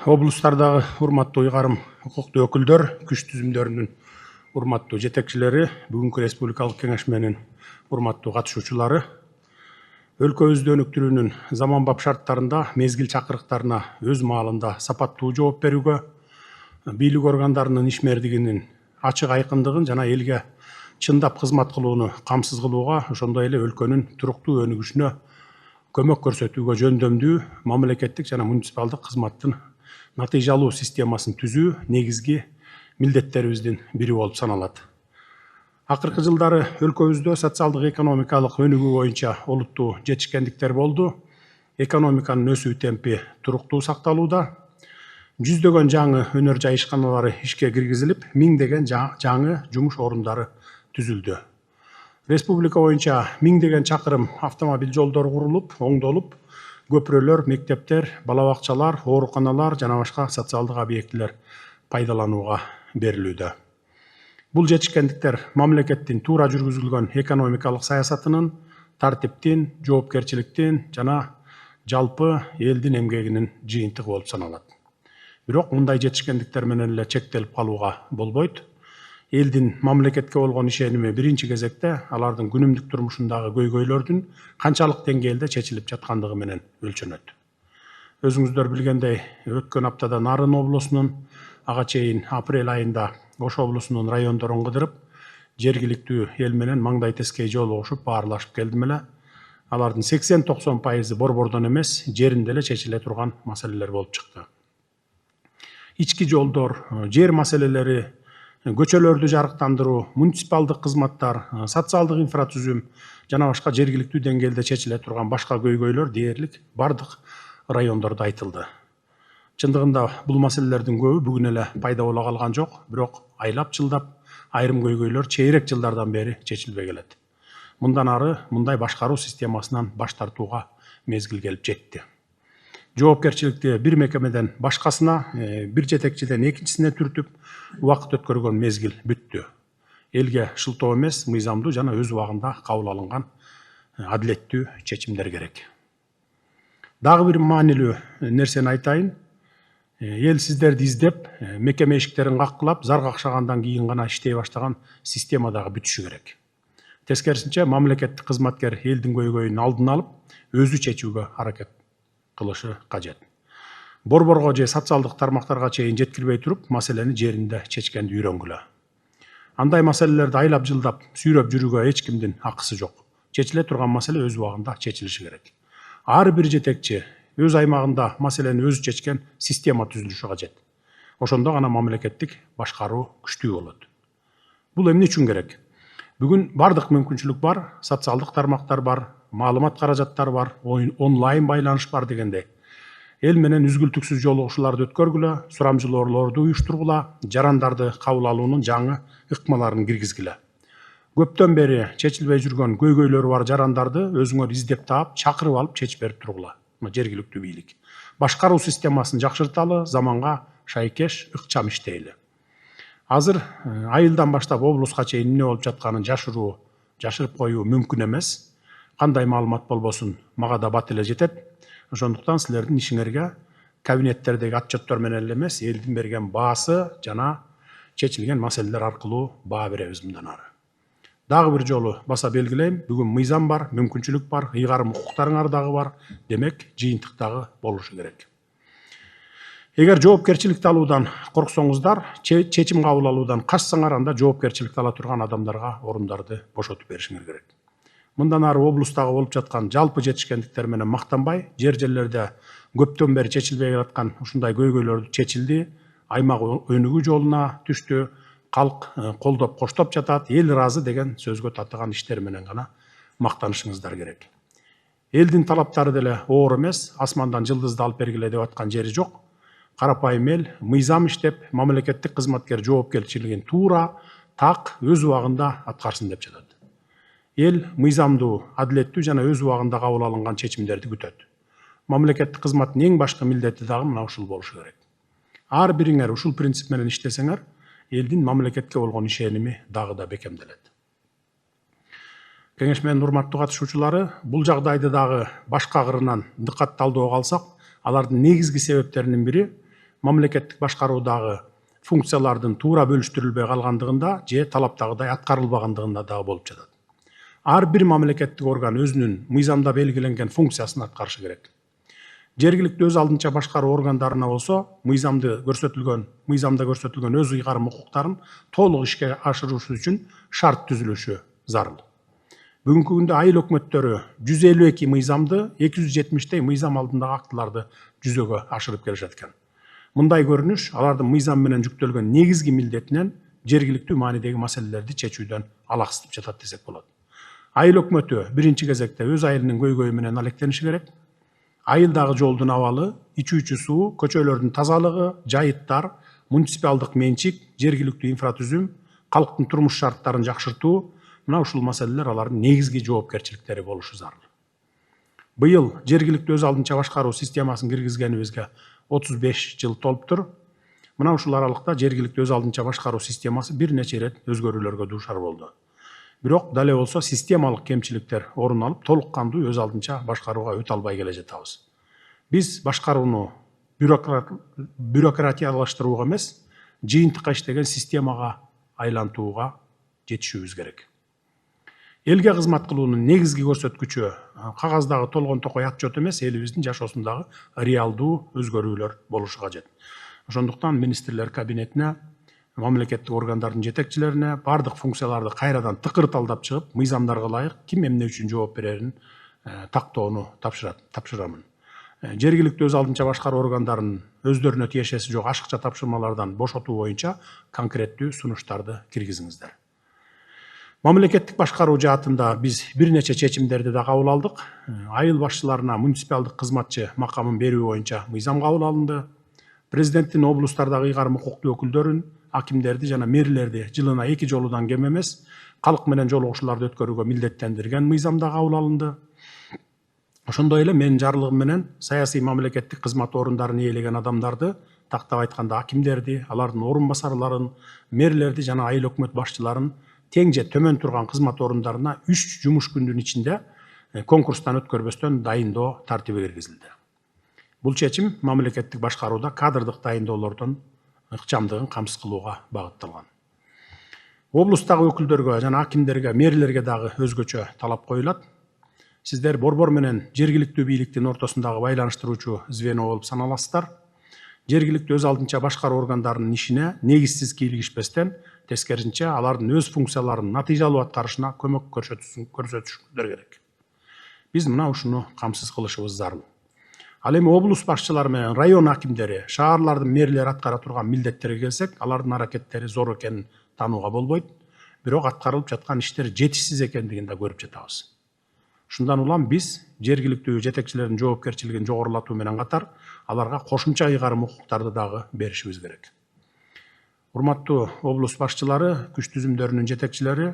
Облустардагы урматтуу уйгарым укуктуу өкүлдөр, күч түзүмдөрүнүн урматтуу жетекчилери, бүгүнкү республикалык кеңешменин урматтуу катышуучулары, өлкөбүздү өнүктүрүүнүн заманбап шарттарында мезгил чакырыктарына өз маалында сапаттуу жооп берүүгө, бийлик органдарынын ишмердигинин ачык айкындыгын жана элге чындап кызмат кылууну камсыз кылууга, ошондой эле өлкөнүн туруктуу өнүгүшүнө көмөк көрсөтүүгө жөндөмдүү мамлекеттик жана муниципалдык кызматтын натыйжалуу системасын түзүү негизги милдеттерибиздин бири болуп саналат. Акыркы жылдары өлкөбүздө социалдык экономикалык өнүгүү боюнча олуттуу жетишкендиктер болду. Экономиканын өсүү темпи туруктуу сакталууда. Жүздөгөн жаңы өнөр жай ишканалары ишке киргизилип, миңдеген жаңы жумуш орундары түзүлдү. Республика боюнча миңдеген чакырым автомобиль жолдору курулуп, оңдолуп, көпүрөлөр, мектептер, бала бакчалар, ооруканалар жана башка социалдык объектилер пайдаланууга берилүүдө. Бул жетишкендиктер мамлекеттин туура жүргүзүлгөн экономикалык саясатынын, тартиптин, жоопкерчиликтин жана жалпы элдин эмгегинин жыйынтыгы болуп саналат. Бирок мындай жетишкендиктер менен эле чектелип калууга болбойт. Элдин мамлекетке болгон ишеними биринчи кезекте алардын күнүмдүк турмушундагы көйгөйлөрдүн канчалык деңгээлде чечилип жаткандыгы менен өлчөнөт. Өзүңүздөр билгендей, өткөн аптада Нарын облусунун, ага чейин апрель айында Ош облусунун райондорун кыдырып, жергиликтүү эл менен маңдай тескей жолугушуп, баарлашып келдим эле. Алардын 80-90% борбордон эмес, жеринде эле чечиле турган маселелер болуп чыкты. Ички жолдор, жер маселелери, көчөлөрдү жарыктандыруу, муниципалдык кызматтар, социалдык инфратүзүм жана башка жергиликтүү деңгээлде чечиле турган башка көйгөйлөр дээрлик бардык райондордо айтылды. Чындыгында бул маселелердин көбү бүгүн эле пайда боло калган жок, бирок айлап жылдап айрым көйгөйлөр чейрек жылдардан бери чечилбей келет. Мындан ары мындай башкаруу системасынан баш тартууга мезгил келип жетти. Жоопкерчиликти бир мекемеден башкасына, бир жетекчиден экинчисине түртүп, убакыт өткөргөн мезгил бүттү. Элге шылтоо эмес, мыйзамдуу жана өз убагында кабыл алынган адилеттүү чечимдер керек. Дагы бир маанилүү нерсени айтайын. Эл сиздерди издеп, мекеме эшиктерин каккылап, зар какшагандан кийин гана иштей баштаган система дагы бүтүшү керек. Тескерисинче, мамлекеттик кызматкер элдин көйгөйүн алдын алып, өзү чечүүгө аракет кылышы кажет. Борборго же социалдык тармактарга чейин жеткирбей туруп, маселени жеринде чечкенди үйрөнгүлө. Андай маселелерди айлап жылдап сүйрөп жүрүүгө эч кимдин акысы жок. Чечиле турган маселе өз убагында чечилиши керек. Ар бир жетекчи өз аймагында маселени өзү чечкен система түзүлүшү кажет. Ошондо гана мамлекеттик башкаруу күчтүү болот. Бул эмне үчүн керек? Бүгүн бардык мүмкүнчүлүк бар, социалдык тармактар бар, маалымат каражаттары бар, онлайн байланыш бар дегендей. Эл менен үзгүлтүксүз жолугушууларды өткөргүлө, сурамжылоолорду уюштургула, жарандарды кабыл алуунун жаңы ыкмаларын киргизгиле. Көптөн бери чечилбей жүргөн көйгөйлөрү бар жарандарды өзүңөр издеп таап, чакырып алып чечип берип тургула. Жергиликтүү бийлик. Башкаруу системасын жакшырталы, заманга шайкеш, ыкчам иштейли. Азыр айылдан баштап облуска чейин эмне болуп жатканын жашырып коюу мүмкүн эмес. Кандай маалымат болбосун, мага да бат эле жетет. Ошондуктан силердин ишиңерге кабинеттердеги отчеттор менен эле эмес, элдин берген баасы жана чечилген маселелер аркылуу баа беребиз мындан ары. Дагы бир жолу баса белгилейм, бүгүн мыйзам бар, мүмкүнчүлүк бар, ыйгарым укуктарыңар дагы бар, демек жыйынтык дагы болушу керек. Эгер жоопкерчиликти алуудан корксоңуздар, чечим кабыл алуудан качсаңар, анда жоопкерчиликти ала турган адамдарга орундарды бошотуп беришиңер керек. Мындан ары облустагы болуп жаткан жалпы жетишкендиктер менен мактанбай, жерлерде көптөн бери чечилбей жаткан ушундай көйгөйлөрдү чечилди, аймак өнүгүү жолуна түштү, калк колдоп коштоп жатат, эл ыраазы деген сөзгө татыган иштер менен гана мактанышыңыздар керек. Элдин талаптары деле оор эмес, асмандан жылдызды алып бергиле деп аткан жери жок. Карапайым эл мыйзам иштеп, мамлекеттик кызматкер жоопкерчилигин туура, так, өз убагында аткарсын деп жатат. Эл мыйзамдуу, адилеттүү жана өз убагында кабыл алынган чечимдерди күтөт. Мамлекеттик кызматтын эң башкы милдети дагы мына ушул болушу керек. Ар бириңер ушул принцип менен иштесеңер, элдин мамлекетке болгон ишеними дагы да бекемделет. Кеңешменин урматтуу катышуучулары, бул жагдайды дагы башка кырынан дыкатталдоого алсак, алардын негизги себептеринин бири мамлекеттик башкаруудагы функциялардын туура бөлүштүрүлбөй калгандыгында же талаптагыдай аткарылбагандыгында дагы болуп жатат. Ар бир мамлекеттик орган өзүнүн мыйзамда белгиленген функциясын аткарышы керек. Жергиликтүү өз алдынча башкаруу органдарына болсо мыйзамда көрсөтүлгөн өз ыйгарым укуктарын толук ишке ашыруусу үчүн шарт түзүлүшү зарыл. Бүгүнкү күндө айыл өкмөттөрү 152 мыйзамды, 270 мыйзам алдындагы актыларды жүзөгө ашырып келишет экен. Мындай көрүнүш алардын мыйзам менен жүктөлгөн негизги милдетинен жергиликтүү маанидеги маселелерди чечүүдөн алаксытып жатат десек болот. Айыл өкмөтү биринчи кезекте өз айылынын көйгөйү менен алектениши керек. Айылдагы жолдун абалы, ичүүчү суу, көчөлөрдүн тазалыгы, жайыттар, муниципалдык менчик, жергиликтүү инфратүзүм, калктын турмуш шарттарын жакшыртуу, мына ушул маселелер алардын негизги жоопкерчиликтери болушу зарыл. Быйыл жергиликтүү өз алдынча башкаруу системасын киргизгенибизге 35 жыл толуптур. Мына ушул аралыкта жергиликтүү өз алдынча башкаруу системасы бир нече ирет өзгөрүүлөргө дуушар болду. Бирок дале болсо системалык кемчиликтер орун алып, толук кандуу өз алдынча башкарууга өтө албай келе жатабыз. Биз башкарууну бюрократиялаштырууга эмес, жыйынтыкка иштеген системага айлантууга жетишүүбүз керек. Элге кызмат кылуунун негизги көрсөткүчү кагаздагы толгон токой отчет эмес, элибиздин жашоосундагы реалдуу өзгөрүүлөр болушу кажет. Ошондуктан министрлер кабинетине, мамлекеттик органдардын жетекчилерине бардык функцияларды кайрадан тыкырталдап чыгып, мыйзамдарга ылайык ким эмне үчүн жооп берерин тактоону тапшырамын. Жергиликтүү өз алдынча башкаруу органдарынын өздөрүнө тиешеси жок ашыкча тапшырмалардан бошотуу боюнча конкреттүү сунуштарды киргизиңиздер. Мамлекеттик башкаруу жаатында биз бир нече чечимдерди да кабыл алдык. Айыл башчыларына муниципалдык кызматчы макамын берүү боюнча мыйзам кабыл алынды. Президенттин облустардагы ыйгарым укуктуу өкүлдөрүн, акимдерди жана мэрлерди жылына 2 жолудан кем эмес калк менен жолугушууларды өткөрүүгө милдеттендирген мыйзам да кабыл алынды. Ошондой эле менин жарлыгым менен саясий мамлекеттик кызмат орундарын ээлеген адамдарды, тактап айтканда акимдерди, алардын орун басарларын, мэрлерди жана айыл өкмөт башчыларын тең же төмөн турган кызмат орундарына 3 жумуш күндүн ичинде конкурстан өткөрбөстөн дайындоо тартиби киргизилди. Бул чечим мамлекеттик башкарууда кадрдык дайындоолордун ыкчамдыгын камсыз кылууга багытталган. Облустагы өкүлдөргө жана акимдерге, мэрлерге дагы өзгөчө талап коюлат. Сиздер борбор менен жергиликтүү бийликтин ортосундагы байланыштыруучу звено болуп саналасыздар. Жергиликтүү өз алдынча башкаруу органдарынын ишине негизсиз кийлигишпестен, тескерисинче алардын өз функцияларын натыйжалуу аткарышына көмөк көрсөтүшүңүздөр керек. Биз мына ушуну камсыз кылышыбыз зарыл. Ал эми облус башчылары менен район акимдери, шаарлардын мэрлери аткара турган милдеттерге келсек, алардын аракеттери зор экенин таанууга болбойт, бирок аткарылып жаткан иштер жетишсиз экендигин да көрүп жатабыз. Ушундан улам биз жергиликтүү жетекчилердин жоопкерчилигин жогорулатуу менен катар, аларга кошумча ыйгарым укуктарды дагы беришибиз керек. Урматтуу облус башчылары, күч түзүмдөрүнүн жетекчилери,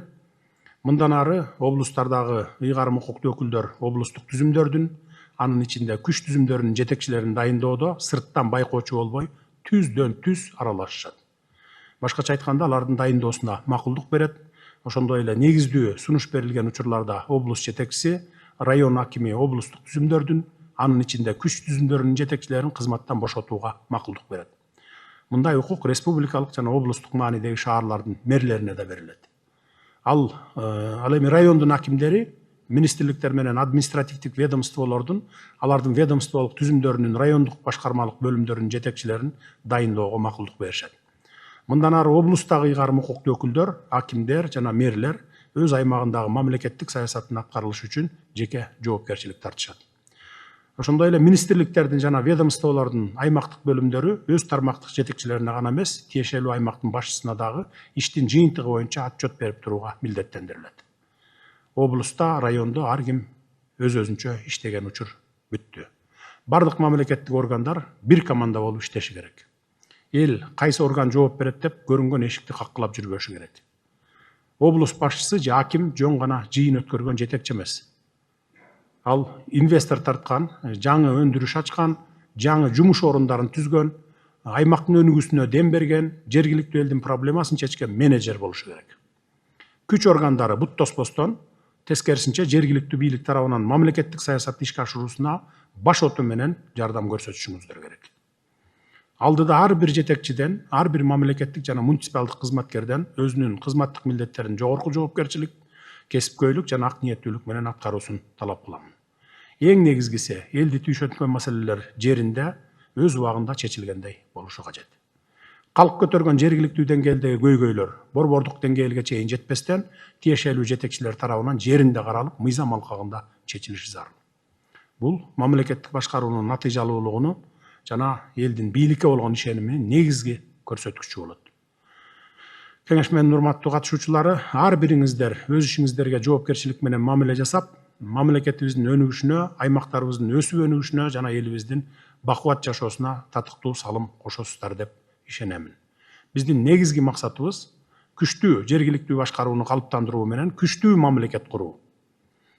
мындан ары облустардагы ыйгарым укуктуу өкүлдөр облустук түзүмдөрдүн, анын ичинде күч түзүмдөрүнүн жетекчилерин дайындоодо сырттан байкоочу болбой, түздөн түз аралашышат. Башкача айтканда, алардын дайындоосуна макулдук берет. Ошондой эле негиздүү сунуш берилген учурларда облус жетекчиси, район акими облустук түзүмдөрдүн, анын ичинде күч түзүмдөрүнүн жетекчилерин кызматтан бошотууга макулдук берет. Мындай укук республикалык жана облустук маанидеги шаарлардын мэрлерине да берилет. Ал эми райондун акимдери министрликтер менен административдик ведомстволордун, алардын ведомстволук түзүмдөрүнүн райондук башкармалык бөлүмдөрүнүн жетекчилерин дайындоого макулдук беришет. Мындан ары облустагы ыйгарым укуктуу өкүлдөр, акимдер жана мэрлер өз аймагындагы мамлекеттик саясаттын аткарылышы үчүн жеке жоопкерчилик тартышат. Ошондой эле министрликтердин жана ведомстволордун аймактык бөлүмдөрү өз тармактык жетекчилерине гана эмес, тиешелүү аймактын башчысына дагы иштин жыйынтыгы боюнча отчет берип турууга милдеттендирилет. Облуста, райондо ар ким өз-өзүнчө иштеген учур бүттү. Бардык мамлекеттик органдар бир команда болуп иштеши керек. Эл кайсы орган жооп берет деп көрүнгөн эшикти каккылап жүрбөшү керек. Облус башчысы же аким жөн гана жыйын өткөргөн жетекчи эмес. Ал инвестор тарткан, жаңы өндүрүш ачкан, жаңы жумуш орундарын түзгөн, аймактын өнүгүүсүнө дем берген, жергиликтүү элдин проблемасын чечкен менеджер болушу керек. Күч органдары бут тоспостон, тескерисинче жергиликтүү бийлик тарабынан мамлекеттик саясатты ишке ашыруусуна баш оту менен жардам көрсөтүшүңүздөр керек. Алдыда ар бир жетекчиден, ар бир мамлекеттик жана муниципалдык кызматкерден өзүнүн кызматтык милдеттерин жогорку жоопкерчилик, кесипкөйлүк жана ак ниеттүүлүк менен аткаруусун талап кыламын. Эң негизгиси элди түйшөнткөн маселелер жеринде өз убагында чечилгендей болушу кажет. Калк көтөргөн жергиликтүү деңгээлдеги көйгөйлөр борбордук деңгээлге чейин жетпестен тиешелүү жетекчилер тарабынан жеринде каралып, мыйзам алкагында чечилиши зарыл. Бул мамлекеттик башкаруунун натыйжалуулугуну жана элдин бийликке болгон ишениминин негизги көрсөткүчү болот. Кеңешменин урматтуу катышуучулары, ар бириңиздер өз ишиңиздерге жоопкерчилик менен мамиле жасап, мамлекетибиздин өнүгүшүнө, аймактарыбыздын өсүп өнүгүшүнө жана элибиздин бакубат жашоосуна татыктуу салым кошосуздар деп ишенемин. Биздин негизги максатыбыз күчтүү жергиликтүү башкарууну калыптандыруу менен күчтүү мамлекет куруу.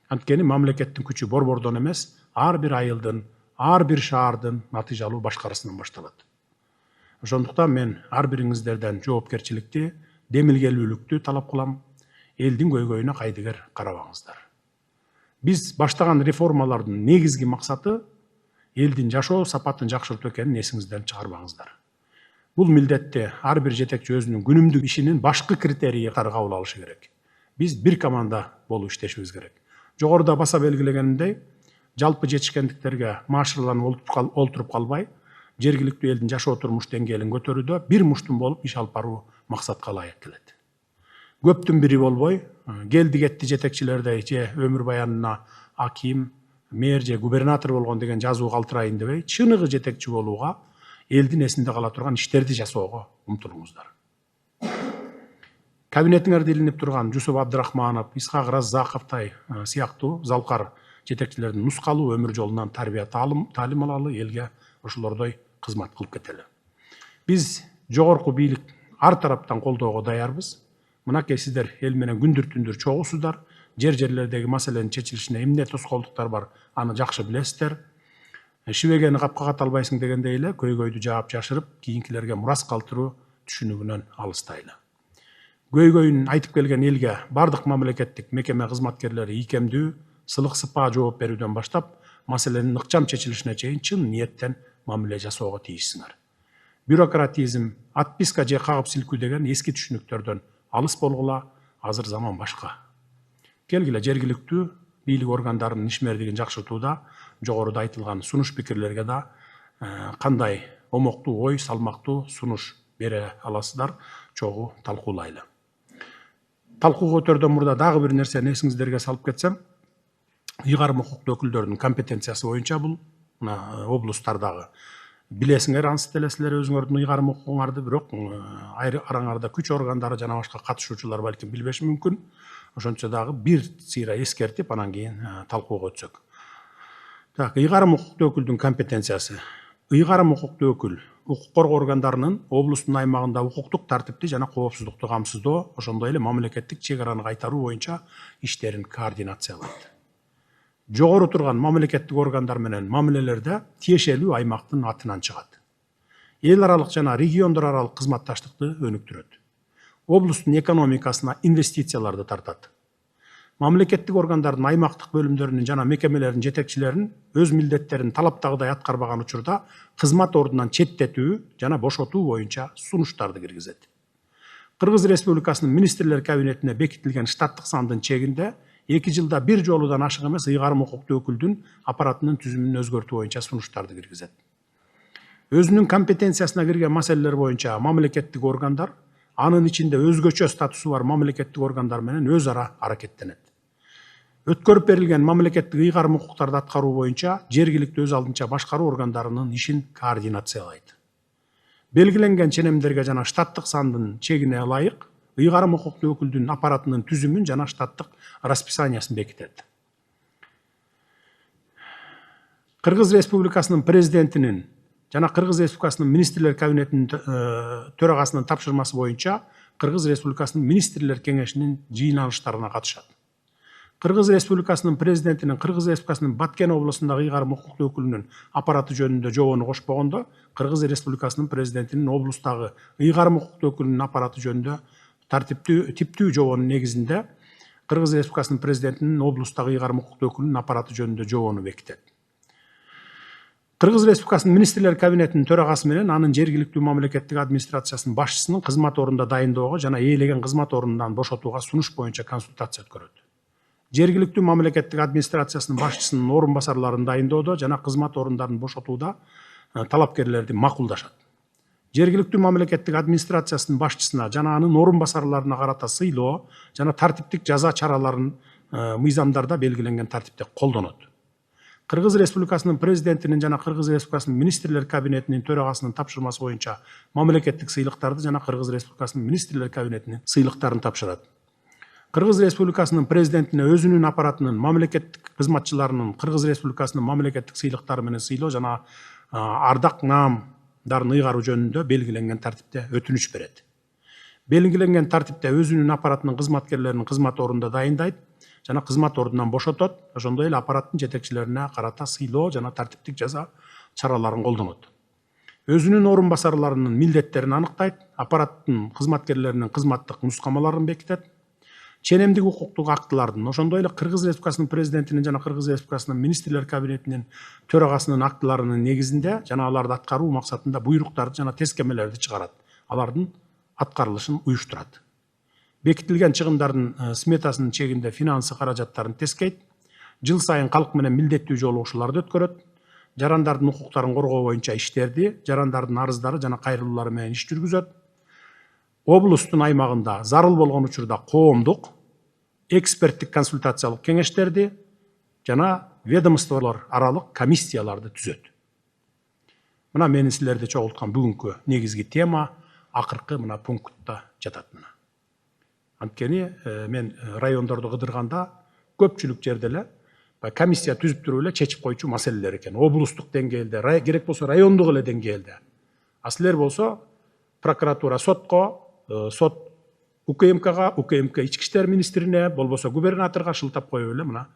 Анткени мамлекеттин күчү борбордон эмес, ар бир айылдын, ар бир шаардын натыйжалуу башкарысынан башталат. Ошондуктан мен ар бириңиздерден жоопкерчиликти, демилгелүүлүктү талап кылам. Элдин көйгөйүнө кайдыгер карабаңыздар. Биз баштаган реформалардын негизги максаты элдин жашоо сапатын жакшыртуу экенин эсиңизден чыгарбаңыздар. Бул милдетти ар бир жетекчи өзүнүн күнүмдүк ишинин башкы критерийи катары кабыл алышы керек. Биз бир команда болуп иштешибиз керек. Жогоруда баса белгилегенimдей, жалпы жетишкендиктерге маашыраланып олтуруп калбай, жергиликтүү элдин жашоо турмуш деңгээлин көтөрүүдө бир муштум болуп иш алып баруу максатка ылайык келет. Көптүн бири болбой, келди кетти жетекчилердей же өмүр баянына аким, мэр же губернатор болгон деген жазуу калтырайын дебей, чыныгы жетекчи болууга, элдин эсинде кала турган иштерди жасоого умтулуңуздар. Кабинетиңерде илинип турган Жусуп Абдрахманов, Исхак Раззаковтай сыяктуу залкар жетекчилердин нускалуу өмүр жолунан тарбия таалим алалы, элге ошолордой кызмат кылып кетели. Биз жогорку бийлик ар тараптан колдоого даярбыз. Мынакей сиздер эл менен күндүр түндүр чогуусуздар. Жерлердеги маселенин чечилишине эмне тоскоолдуктар бар, аны жакшы билесиздер. Шибегени капка ката албайсың дегендей эле көйгөйдү жаап жашырып, кийинкилерге мурас калтыруу түшүнүгүнөн алыстайлы. Көйгөйүн айтып келген элге бардык мамлекеттик мекеме кызматкерлери ийкемдүү, сылык сыпаа жооп берүүдөн баштап, маселенин ыкчам чечилишине чейин чын ниеттен мамиле жасоого тийишсиңер. Бюрократизм, отписка же кагып силкүү деген эски түшүнүктөрдөн алыс болгула, азыр заман башка. Келгиле жергиликтүү бийлик органдарынын ишмердигин жакшыртууда жогоруда айтылган сунуш пикирлерге да кандай омоктуу ой, салмактуу сунуш бере аласыздар, чогуу талкуулайлы. Талкуу көтөрүүдөн мурда дагы бир нерсени эсиңиздерге салып кетсем, ыйгарым укуктуу өкүлдөрдүн компетенциясы боюнча бул облустардагы билесиңер, ансы делесилер өзүңөрдүн ыйгарым укугуңарды, бирок араңарда күч органдары жана башка катышуучулар балким билбеши мүмкүн. Ошончо дагы бир сыйра эскертип, анан кийин талкууга өтсөк. Ыйгарым укуктуу өкүлдүн компетенциясы. Ыйгарым укуктуу өкүл укук коргоо органдарынын облустун аймагында укуктук тартипти жана коопсуздукту камсыздоо, ошондой эле мамлекеттик чек араны кайтаруу боюнча иштерин координациялайт. Жогору турган мамлекеттик органдар менен мамилелерде тиешелүү аймактын атынан чыгат. Эл аралык жана региондор аралык кызматташтыкты өнүктүрөт. Облустун экономикасына инвестицияларды тартат. Мамлекеттик органдардын аймактык бөлүмдөрүнүн жана мекемелердин жетекчилерин өз милдеттерин талаптагыдай аткарбаган учурда кызмат ордунан четтетүү жана бошотуу боюнча сунуштарды киргизет. Кыргыз Республикасынын министрлер кабинетине бекитилген штаттык сандын чегинде 2 жылда бир жолудан ашык эмес ыйгарым укуктуу өкүлдүн аппаратынын түзүмүн өзгөртүү боюнча сунуштарды киргизет. Өзүнүн компетенциясына кирген маселелер боюнча мамлекеттик органдар, анын ичинде өзгөчө статусу бар мамлекеттик органдар менен өз ара аракеттенет. Өткөрүп берилген мамлекеттик ыйгарым укуктарды аткаруу боюнча жергиликтүү өз алдынча башкаруу органдарынын ишин координациялайт. Белгиленген ченемдерге жана штаттык сандын чегине ылайык ыйгарым укуктуу өкүлдүн аппаратынын түзүмүн жана штаттык расписаниясын бекитет. Кыргыз Республикасынын президентинин жана Кыргыз Республикасынын министрлер кабинетинин төрагасынын тапшырмасы боюнча Кыргыз Республикасынын министрлер кеңешинин жыйналыштарына катышат. Кыргыз Республикасынын президентинин Кыргыз Республикасынын Баткен облусундагы ыйгарым укуктуу өкүлүнүн аппараты жөнүндө жобону кошпогондо, Кыргыз Республикасынын президентинин облустагы ыйгарым укуктуу өкүлүнүн аппараты жөнүндө типтүү жобонун негизинде Кыргыз Республикасынын президентинин облустагы ыйгарым укуктуу өкүлүнүн аппараты жөнүндө жобону бекитет. Кыргыз Республикасынын Министрлер Кабинетинин төрагасы менен анын жергиликтүү мамлекеттик администрациясынын башчысынын кызмат ордунда дайындоого жана ээлеген кызмат ордундан бошотууга сунуш боюнча консультация өткөрөт. Жергиликтүү мамлекеттик администрациясынын башчысынын орун басарларын дайындоодо жана кызмат ордундарын бошотууда талапкерлерди макулдашат. Жергиликтүү мамлекеттик администрациясынын башчысына жана анын орун басарларына карата сыйлоо жана тартиптик жаза чараларын мыйзамдарда белгиленген тартипте колдонот. Кыргыз Республикасынын президентинин жана Кыргыз Республикасынын Министрлер Кабинетинин төрагасынын тапшырмасы боюнча мамлекеттик сыйлыктарды жана Кыргыз Республикасынын Министрлер Кабинетинин сыйлыктарын тапшырат. Кыргыз Республикасынын президентине өзүнүн аппаратынын мамлекеттик кызматчыларынын Кыргыз Республикасынын мамлекеттик сыйлыктары менен сыйлоо жана ардак наамдарын ыйгаруу жөнүндө белгиленген тартипте өтүнүч берет. Белгиленген тартипте өзүнүн аппаратынын кызматкерлерин кызмат ордунда дайындайт жана кызмат ордунан бошотот, ошондой эле аппараттын жетекчилерине карата сыйлоо жана тартиптик жаза чараларын колдонот. Өзүнүн орун басарларынын милдеттерин аныктайт, аппараттын кызматкерлеринин кызматтык нускамаларын бекитет, ченемдик укуктук актылардын, ошондой эле Кыргыз Республикасынын президентинин жана Кыргыз Республикасынын Министрлер Кабинетинин төрагасынын актыларынын негизинде жана аларды аткаруу максатында буйруктарды жана тескемелерди чыгарат, алардын аткарылышын уюштурат. Бекитилген чыгымдардын сметасынын чегинде финансы каражаттарын тескейт, жыл сайын калк менен милдеттүү жолугушууларды өткөрөт, жарандардын укуктарын коргоо боюнча иштерди, жарандардын арыздары жана кайрылуулары менен иш жүргүзөт. Облустун аймагында зарыл болгон учурда коомдук, эксперттик консультациялык кеңештерди жана ведомстволор аралык комиссияларды түзөт. Мына менин силерди чогулткан бүгүнкү негизги тема акыркы мына пунктта жатат. Анткени мен райондорду кыдырганда көпчүлүк жерде эле комиссия түзүп туруп эле чечип койчу маселелер экен. Облустук деңгээлде, керек болсо райондук эле деңгээлде. А силер болсо прокуратура сотко, сот УКМКга, УКМК ички иштер министрине, болбосо губернаторго шылтап коюп эле мына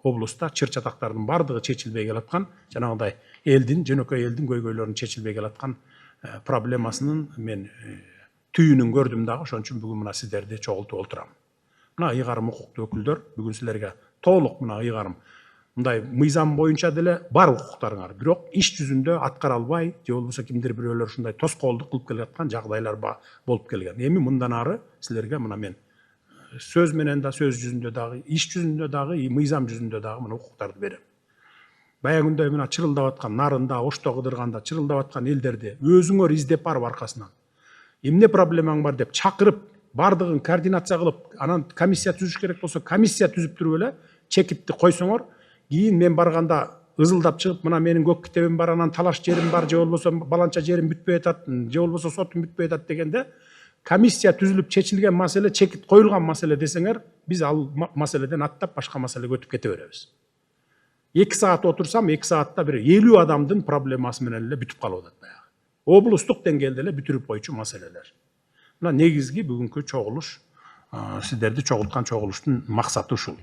облустта чыр чатактардын бардыгы чечилбей келаткан, жанагындай элдин, жөнөкөй элдин көйгөйлөрүнүн чечилбей келаткан проблемасынын мен түйүнүн көрдүм дагы, ошон үчүн бүгүн мына сиздерди чогултуп отурам. Мына ыйгарым укуктуу өкүлдөр, бүгүн силерге толук мына ыйгарым мындай мыйзам боюнча деле бар укуктарыңар, бирок иш жүзүндө аткара албай, же болбосо кимдир бирөөлөр ушундай тоскоолдук кылып келаткан жагдайлар болуп келген. Эми мындан ары силерге мына мен сөз менен да, сөз жүзүндө дагы, иш жүзүндө дагы, мыйзам жүзүндө дагы мына укуктарды берем. Баягындай мына чырылдап аткан нарында, ошто кыдырганда чырылдап аткан элдерди өзүңөр издеп барып аркасынан эмне проблемаң бар деп чакырып, бардыгын координация кылып, анан комиссия түзүш керек болсо, комиссия түзүп туруп эле чекитти койсоңор, кийин мен барганда ызылдап чыгып, мына менин көк китебим бар, анан талаш жерим бар, же болбосо баланча жерим бүтпөй атат, же болбосо сотум бүтпөй атат дегенде, комиссия түзүлүп чечилген маселе, чекит коюлган маселе десеңер, биз ал маселеден аттап башка маселеге өтүп кете беребиз. 2 саат отурсам, 2 саатта бир 50 адамдын проблемасы менен эле бүтүп калып атат баягы. Облустук деңгээлде эле бүтүрүп койчу маселелер. Мына негизги бүгүнкү чогулуш, сиздерди чогулткан чогулуштун максаты ушул.